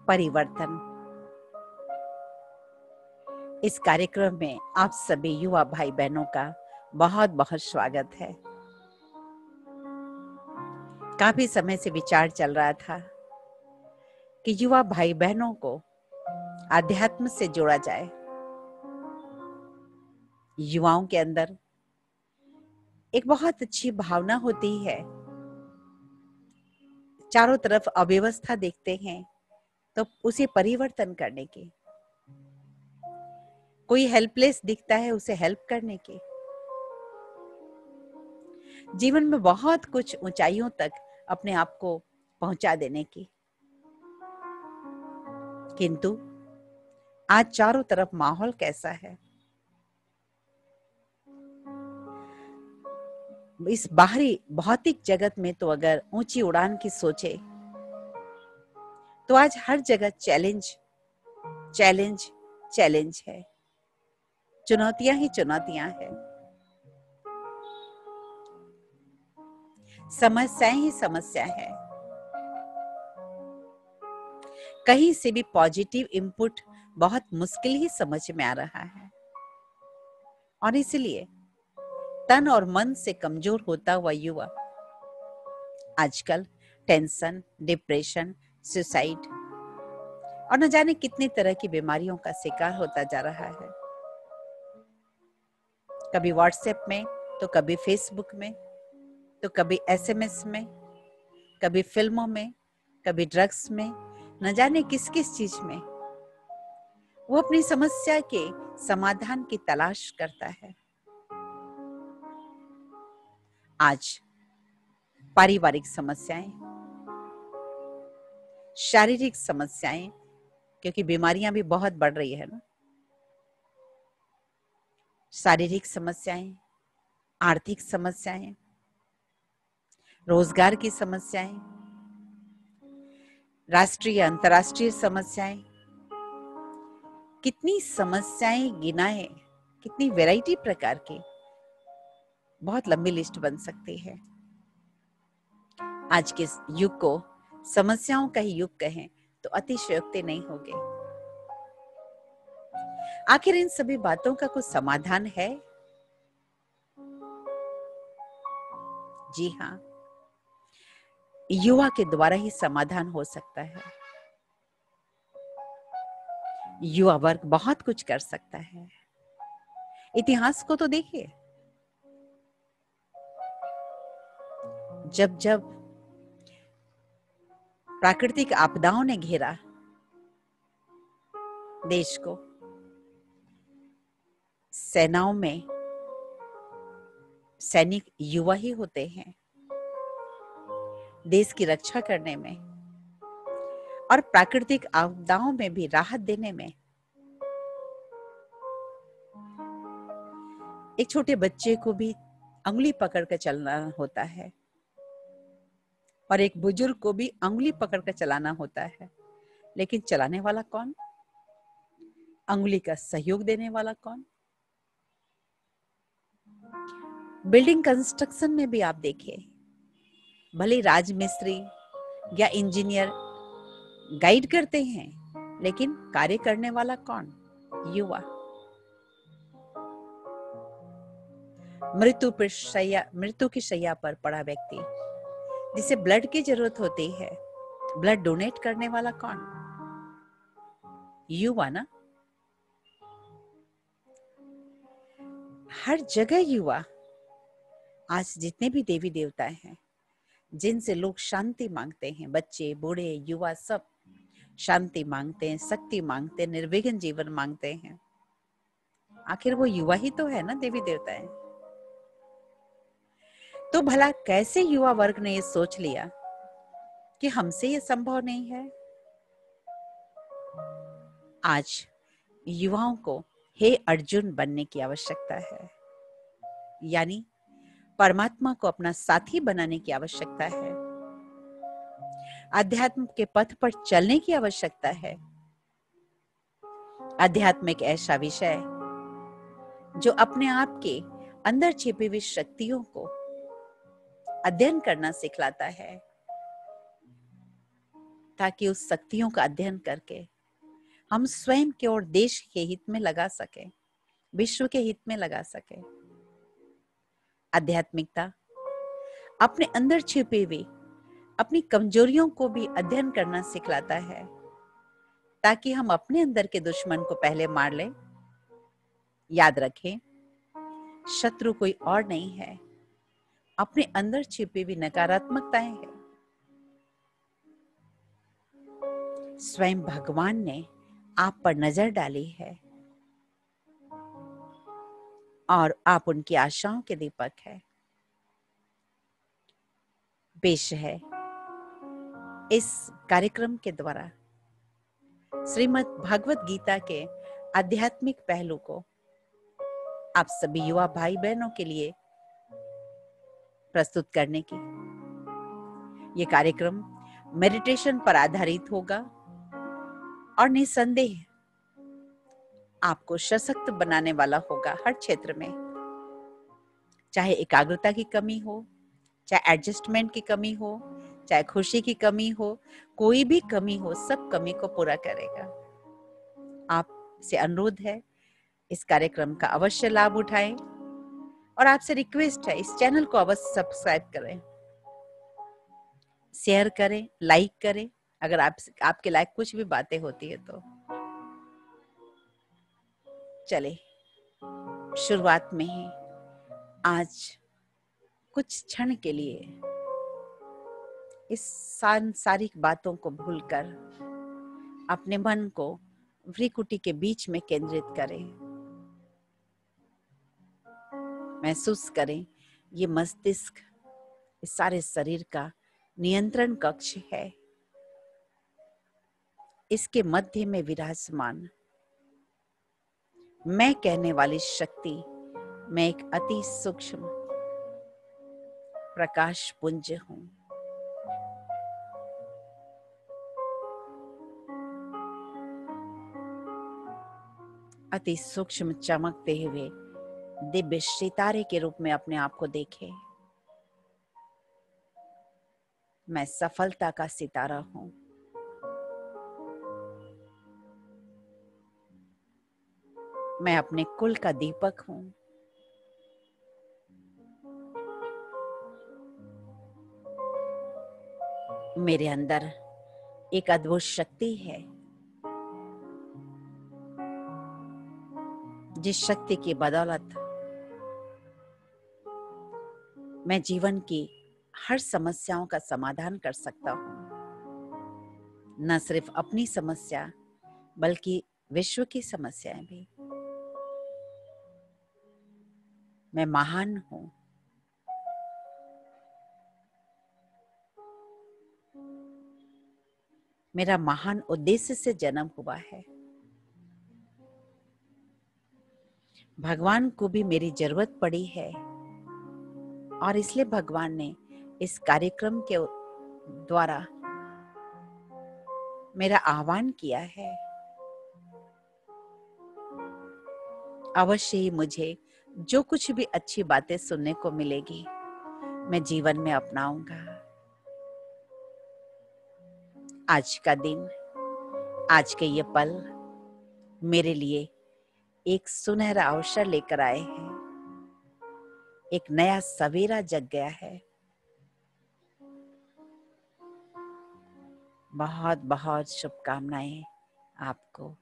परिवर्तन। इस कार्यक्रम में आप सभी युवा भाई बहनों का बहुत बहुत स्वागत है। काफी समय से विचार चल रहा था कि युवा भाई बहनों को आध्यात्म से जोड़ा जाए। युवाओं के अंदर एक बहुत अच्छी भावना होती है। चारों तरफ अव्यवस्था देखते हैं तो उसे परिवर्तन करने की, कोई हेल्पलेस दिखता है उसे हेल्प करने की। जीवन में बहुत कुछ ऊंचाइयों तक अपने आप को पहुंचा देने की। किंतु आज चारों तरफ माहौल कैसा है? इस बाहरी भौतिक जगत में तो अगर ऊंची उड़ान की सोचे तो आज हर जगह चैलेंज चैलेंज चैलेंज है, चुनौतियां ही चुनौतियां हैं, समस्याएं ही समस्या है। कहीं से भी पॉजिटिव इनपुट बहुत मुश्किल ही समझ में आ रहा है और इसलिए तन और मन से कमजोर होता हुआ युवा आजकल टेंशन, डिप्रेशन, सुसाइड और न जाने कितनी तरह की बीमारियों का शिकार होता जा रहा है। कभी व्हाट्सएप में तो कभी फेसबुक में तो कभी एसएमएस में, कभी फिल्मों में, कभी ड्रग्स में, न जाने किस किस चीज में वो अपनी समस्या के समाधान की तलाश करता है। आज पारिवारिक समस्याएं, शारीरिक समस्याएं, क्योंकि बीमारियां भी बहुत बढ़ रही है ना, शारीरिक समस्याएं, आर्थिक समस्याएं, रोजगार की समस्याएं, राष्ट्रीय अंतर्राष्ट्रीय समस्याएं, कितनी समस्याएं गिनाए, कितनी वैरायटी प्रकार की, बहुत लंबी लिस्ट बन सकती है। आज के युग को समस्याओं का ही युग कहें तो अतिशयोक्ति नहीं होगी। आखिर इन सभी बातों का कुछ समाधान है? जी हाँ, युवा के द्वारा ही समाधान हो सकता है। युवा वर्ग बहुत कुछ कर सकता है। इतिहास को तो देखिए, जब जब प्राकृतिक आपदाओं ने घेरा देश को, सेनाओं में सैनिक युवा ही होते हैं देश की रक्षा करने में और प्राकृतिक आपदाओं में भी राहत देने में। एक छोटे बच्चे को भी अंगुली पकड़ कर चलना होता है और एक बुजुर्ग को भी अंगुली पकड़ कर चलाना होता है, लेकिन चलाने वाला कौन? अंगुली का सहयोग देने वाला कौन? बिल्डिंग कंस्ट्रक्शन में भी आप देखिए, भले राजमिस्त्री या इंजीनियर गाइड करते हैं, लेकिन कार्य करने वाला कौन? युवा। मृत्यु की शैया पर पड़ा व्यक्ति जिसे ब्लड की जरूरत होती है, ब्लड डोनेट करने वाला कौन? युवा ना। हर जगह युवा। आज जितने भी देवी देवता हैं जिनसे लोग शांति मांगते हैं, बच्चे, बूढ़े, युवा सब शांति मांगते हैं, शक्ति मांगते हैं, निर्विघ्न जीवन मांगते हैं। आखिर वो युवा ही तो है ना, देवी देवता है। तो भला कैसे युवा वर्ग ने ये सोच लिया कि हमसे ये संभव नहीं है? आज युवाओं को हे अर्जुन बनने की आवश्यकता है, यानी परमात्मा को अपना साथी बनाने की आवश्यकता है। अध्यात्म के पथ पर चलने की आवश्यकता है। अध्यात्म एक ऐसा विषय जो अपने आप के अंदर छिपी हुई शक्तियों को अध्ययन करना सिखलाता है। ताकि उस शक्तियों का अध्ययन करके हम स्वयं के और देश के हित में लगा सके, विश्व के हित में लगा सके। आध्यात्मिकता अपने अंदर छिपी हुई अपनी कमजोरियों को भी अध्ययन करना सिखलाता है, ताकि हम अपने अंदर के दुश्मन को पहले मार लें। याद रखें, शत्रु कोई और नहीं है, अपने अंदर छिपी हुई नकारात्मकताएं हैं। स्वयं भगवान ने आप पर नजर डाली है और आप उनकी आशाओं के दीपक है। पेश है इस कार्यक्रम के द्वारा श्रीमद् भागवत गीता के आध्यात्मिक पहलू को आप सभी युवा भाई बहनों के लिए प्रस्तुत करने की। ये कार्यक्रम मेडिटेशन पर आधारित होगा और निसंदेह आपको सशक्त बनाने वाला होगा हर क्षेत्र में। चाहे एकाग्रता की कमी हो, चाहे एडजस्टमेंट की कमी हो, चाहे खुशी की कमी हो, कोई भी कमी हो, सब कमी को पूरा करेगा। आपसे अनुरोध है, इस कार्यक्रम का अवश्य लाभ उठाएं और आपसे रिक्वेस्ट है, इस चैनल को अवश्य सब्सक्राइब करें, शेयर करें, लाइक करें, अगर आपके लायक कुछ भी बातें होती है तो। चले शुरुआत में ही आज कुछ क्षण के लिए इस सांसारिक बातों को भूलकर अपने मन को भ्रिकुटी के बीच में केंद्रित करें। महसूस करें ये मस्तिष्क इस सारे शरीर का नियंत्रण कक्ष है। इसके मध्य में विराजमान मैं कहने वाली शक्ति, मैं एक अति सूक्ष्म प्रकाश पुंज हूं। अति सूक्ष्म चमकते हुए दिव्य सितारे के रूप में अपने आप को देखें। मैं सफलता का सितारा हूं। मैं अपने कुल का दीपक हूं। मेरे अंदर एक अद्भुत शक्ति है, जिस शक्ति की बदौलत मैं जीवन की हर समस्याओं का समाधान कर सकता हूं। न सिर्फ अपनी समस्या, बल्कि विश्व की समस्याएं भी। मैं महान हूं। मेरा महान उद्देश्य से जन्म हुआ है। भगवान को भी मेरी जरूरत पड़ी है और इसलिए भगवान ने इस कार्यक्रम के द्वारा मेरा आह्वान किया है। अवश्य ही मुझे जो कुछ भी अच्छी बातें सुनने को मिलेगी, मैं जीवन में अपनाऊंगा। आज का दिन, आज के ये पल मेरे लिए एक सुनहरा अवसर लेकर आए हैं। एक नया सवेरा जग गया है। बहुत बहुत शुभकामनाएं आपको।